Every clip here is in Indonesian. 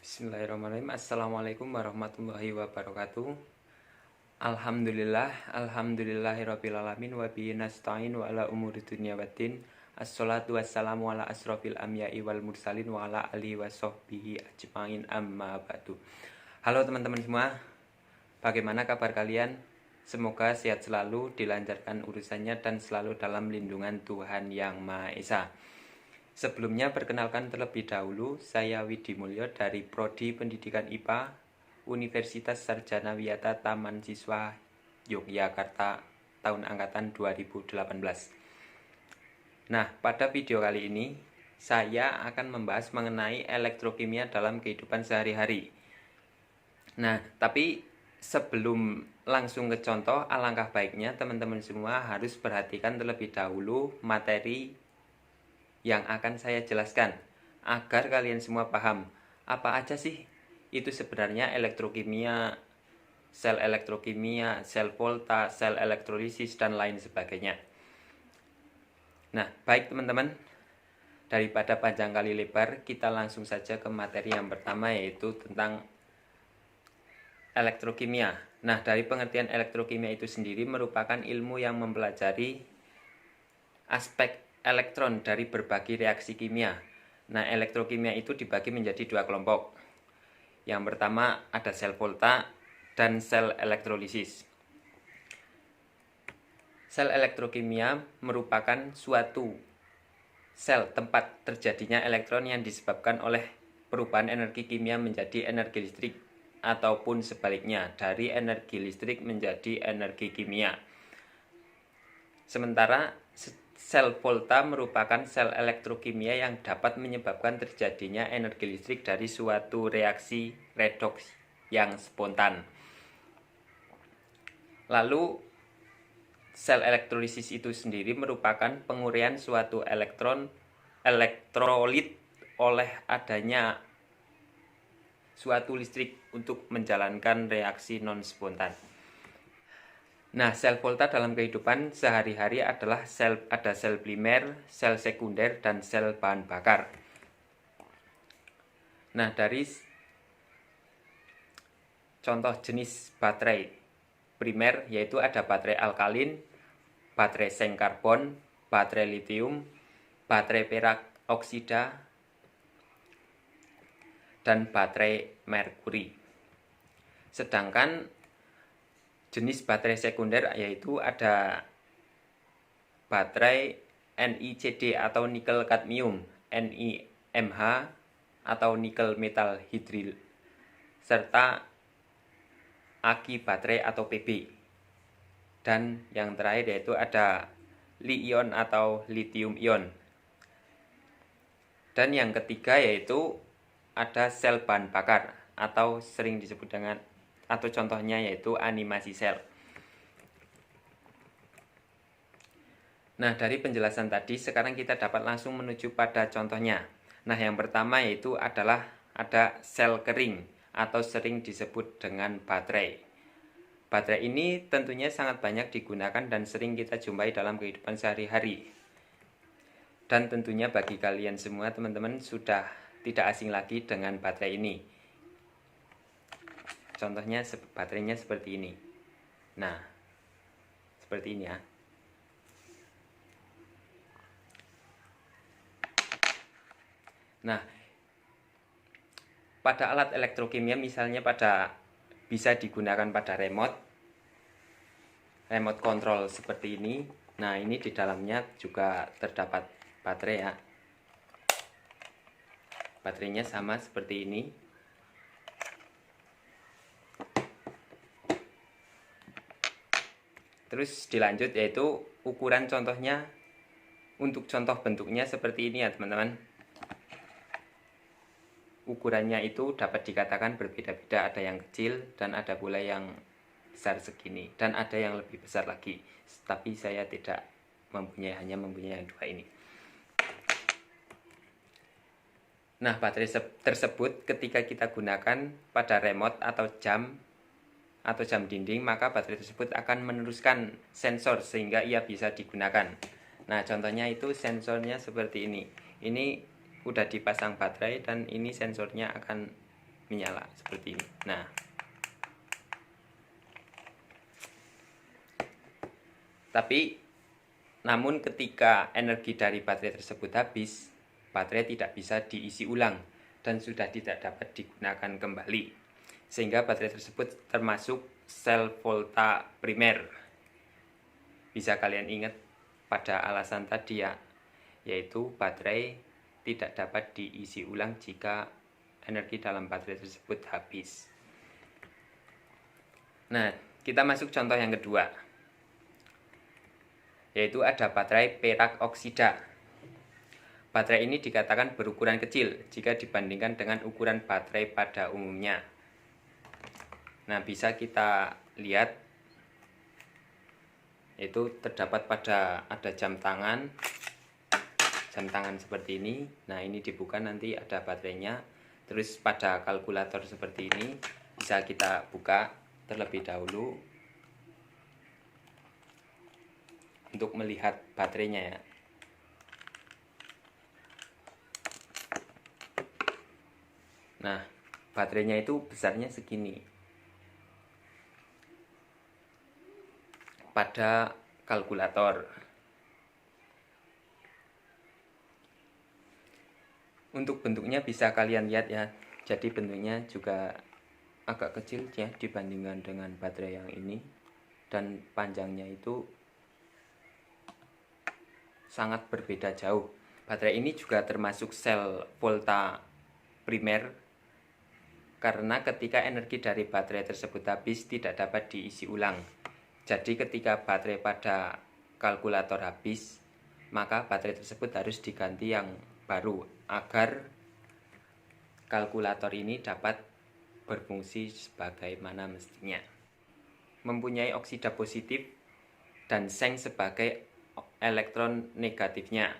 Bismillahirrahmanirrahim. Assalamualaikum warahmatullahi wabarakatuh. Alhamdulillahirrabbilalamin. Wa bihi nasta'in wa ala umuri dunya waddin. Assalatu wassalamu ala asrofil anbiya'i wal mursalin wa ala alihi wa sahbihi ajma'in, amma ba'du. Halo teman-teman semua, bagaimana kabar kalian? Semoga sehat selalu, dilancarkan urusannya dan selalu dalam lindungan Tuhan Yang Maha Esa. Sebelumnya perkenalkan terlebih dahulu, saya Widi Mulyo dari Prodi Pendidikan IPA Universitas Sarjana Wiyata Taman Siswa Yogyakarta tahun angkatan 2018. Nah, pada video kali ini saya akan membahas mengenai elektrokimia dalam kehidupan sehari-hari. Nah, tapi sebelum langsung ke contoh, alangkah baiknya teman-teman semua harus perhatikan terlebih dahulu materi yang akan saya jelaskan agar kalian semua paham apa aja sih itu sebenarnya elektrokimia, sel volta, sel elektrolisis, dan lain sebagainya. Nah, baik teman-teman, daripada panjang kali lebar, kita langsung saja ke materi yang pertama, yaitu tentang elektrokimia. Nah, dari pengertian elektrokimia itu sendiri merupakan ilmu yang mempelajari aspek elektron dari berbagai reaksi kimia. Nah, elektrokimia itu dibagi menjadi dua kelompok. Yang pertama ada sel volta dan sel elektrolisis. Sel elektrokimia merupakan suatu sel tempat terjadinya elektron yang disebabkan oleh perubahan energi kimia menjadi energi listrik, ataupun sebaliknya dari energi listrik menjadi energi kimia. Sementara sel volta merupakan sel elektrokimia yang dapat menyebabkan terjadinya energi listrik dari suatu reaksi redoks yang spontan. Lalu sel elektrolisis itu sendiri merupakan penguraian suatu elektrolit oleh adanya suatu listrik untuk menjalankan reaksi non spontan. Nah, sel volta dalam kehidupan sehari-hari adalah ada sel primer, sel sekunder, dan sel bahan bakar. Nah, dari contoh jenis baterai primer yaitu ada baterai alkalin, baterai seng karbon, baterai litium, baterai perak oksida, dan baterai merkuri. Sedangkan jenis baterai sekunder yaitu ada baterai NiCd atau nikel kadmium, NiMH atau nikel metal hidril, serta aki baterai atau Pb. Dan yang terakhir yaitu ada li-ion atau lithium ion. Dan yang ketiga yaitu ada sel bahan bakar atau sering disebut dengan, atau contohnya yaitu animasi sel. Nah, dari penjelasan tadi sekarang kita dapat langsung menuju pada contohnya. Nah, yang pertama yaitu adalah ada sel kering atau sering disebut dengan baterai. Baterai ini tentunya sangat banyak digunakan dan sering kita jumpai dalam kehidupan sehari-hari. Dan tentunya bagi kalian semua teman-teman sudah tidak asing lagi dengan baterai ini. Contohnya baterainya seperti ini. Nah, seperti ini ya. Nah, pada alat elektrokimia misalnya bisa digunakan pada remote control seperti ini. Nah, ini di dalamnya juga terdapat baterai ya. Baterainya sama seperti ini. Terus dilanjut yaitu ukuran contohnya, untuk contoh bentuknya seperti ini ya teman-teman. Ukurannya itu dapat dikatakan berbeda-beda, ada yang kecil dan ada pula yang besar segini, dan ada yang lebih besar lagi. Tapi saya tidak hanya mempunyai yang dua ini. Nah, baterai tersebut ketika kita gunakan pada remote atau jam dinding, maka baterai tersebut akan meneruskan sensor sehingga ia bisa digunakan. Nah, contohnya itu sensornya seperti ini. Ini udah dipasang baterai dan ini sensornya akan menyala seperti ini. Nah, namun ketika energi dari baterai tersebut habis, baterai tidak bisa diisi ulang dan sudah tidak dapat digunakan kembali. Sehingga baterai tersebut termasuk sel volta primer. Bisa kalian ingat pada alasan tadi ya, yaitu baterai tidak dapat diisi ulang jika energi dalam baterai tersebut habis. Nah, kita masuk contoh yang kedua, yaitu ada baterai perak oksida. Baterai ini dikatakan berukuran kecil jika dibandingkan dengan ukuran baterai pada umumnya. Nah, bisa kita lihat, itu terdapat ada jam tangan seperti ini. Nah, ini dibuka nanti ada baterainya. Terus pada kalkulator seperti ini bisa kita buka terlebih dahulu untuk melihat baterainya ya. Nah, baterainya itu besarnya segini pada kalkulator. Untuk bentuknya bisa kalian lihat ya. Jadi bentuknya juga agak kecil ya dibandingkan dengan baterai yang ini, dan panjangnya itu sangat berbeda jauh. Baterai ini juga termasuk sel volta primer karena ketika energi dari baterai tersebut habis tidak dapat diisi ulang. Jadi ketika baterai pada kalkulator habis, maka baterai tersebut harus diganti yang baru agar kalkulator ini dapat berfungsi sebagaimana mestinya. Mempunyai oksida positif dan seng sebagai elektron negatifnya.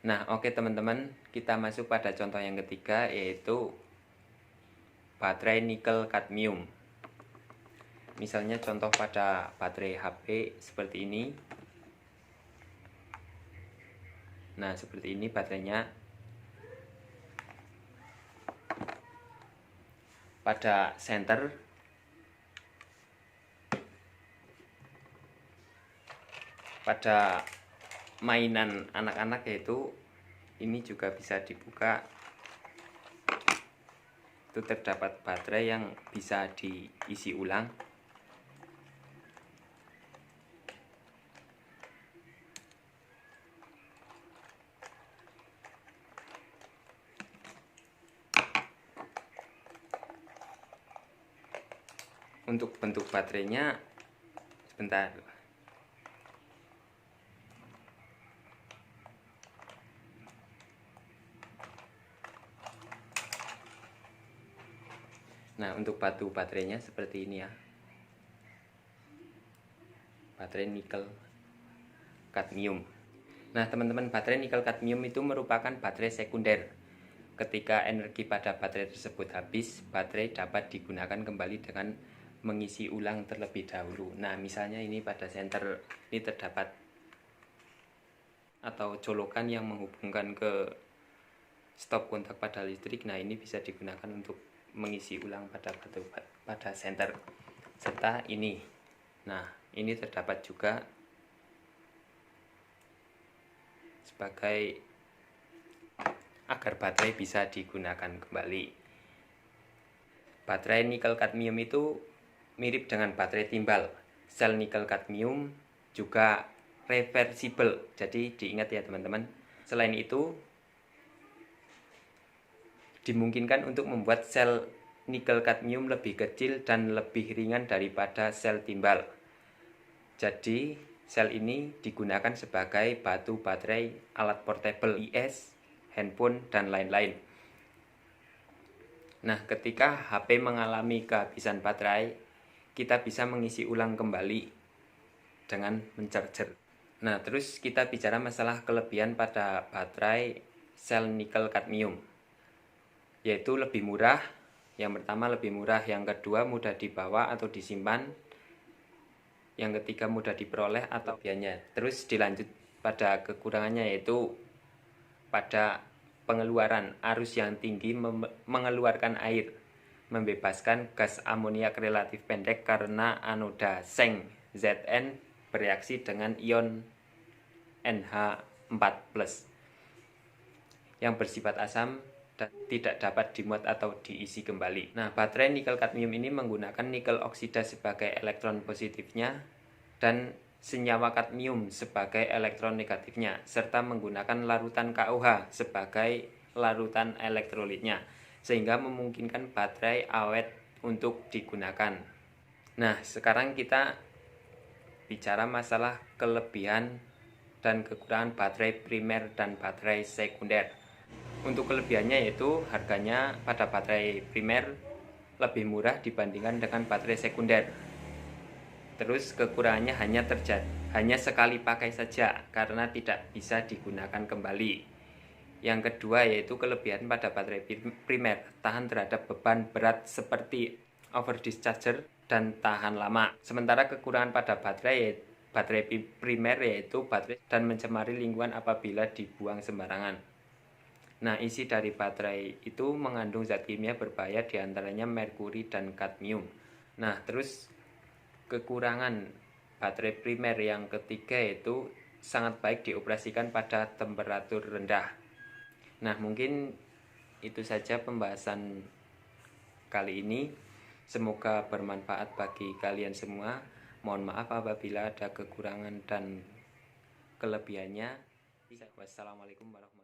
Nah, oke teman-teman, kita masuk pada contoh yang ketiga, yaitu baterai nikel kadmium. Misalnya contoh pada baterai HP seperti ini. Nah, seperti ini baterainya. Pada senter pada mainan anak-anak, yaitu ini juga bisa dibuka. Itu terdapat baterai yang bisa diisi ulang. Untuk bentuk baterainya sebentar. Nah, untuk batu baterainya seperti ini ya. Baterai nikel kadmium. Nah, teman-teman, baterai nikel kadmium itu merupakan baterai sekunder. Ketika energi pada baterai tersebut habis, baterai dapat digunakan kembali dengan mengisi ulang terlebih dahulu. Nah, misalnya ini pada senter ini terdapat atau colokan yang menghubungkan ke stop kontak pada listrik. Nah, ini bisa digunakan untuk mengisi ulang pada senter serta ini. Nah, ini terdapat juga sebagai agar baterai bisa digunakan kembali. Baterai nikel kadmium itu mirip dengan baterai timbal. Sel nikel kadmium juga reversible. Jadi diingat ya teman-teman. Selain itu, dimungkinkan untuk membuat sel nikel kadmium lebih kecil dan lebih ringan daripada sel timbal. Jadi sel ini digunakan sebagai batu baterai alat portable, IS, handphone, dan lain-lain. Nah, ketika HP mengalami kehabisan baterai, kita bisa mengisi ulang kembali dengan mencharger. Nah, terus kita bicara masalah kelebihan pada baterai sel nikel kadmium, yaitu lebih murah. Yang pertama lebih murah, yang kedua mudah dibawa atau disimpan, yang ketiga mudah diperoleh atau biayanya. Terus dilanjut pada kekurangannya, yaitu pada pengeluaran. Arus yang tinggi mengeluarkan air, membebaskan gas amoniak relatif pendek karena anoda seng Zn bereaksi dengan ion NH4+ yang bersifat asam dan tidak dapat dimuat atau diisi kembali. Nah, baterai nikel kadmium ini menggunakan nikel oksida sebagai elektron positifnya dan senyawa kadmium sebagai elektron negatifnya, serta menggunakan larutan KOH sebagai larutan elektrolitnya, sehingga memungkinkan baterai awet untuk digunakan. Nah, sekarang kita bicara masalah kelebihan dan kekurangan baterai primer dan baterai sekunder. Untuk kelebihannya yaitu harganya pada baterai primer lebih murah dibandingkan dengan baterai sekunder. Terus kekurangannya hanya sekali pakai saja karena tidak bisa digunakan kembali. Yang kedua yaitu kelebihan pada baterai primer, tahan terhadap beban berat seperti overdischarger dan tahan lama. Sementara kekurangan pada baterai primer yaitu baterai dan mencemari lingkungan apabila dibuang sembarangan. Nah, isi dari baterai itu mengandung zat kimia berbahaya, diantaranya merkuri dan kadmium. Nah, terus kekurangan baterai primer yang ketiga itu sangat baik dioperasikan pada temperatur rendah. Nah, mungkin itu saja pembahasan kali ini. Semoga bermanfaat bagi kalian semua. Mohon maaf apabila ada kekurangan dan kelebihannya. Wassalamualaikum warahmatullahi wabarakatuh.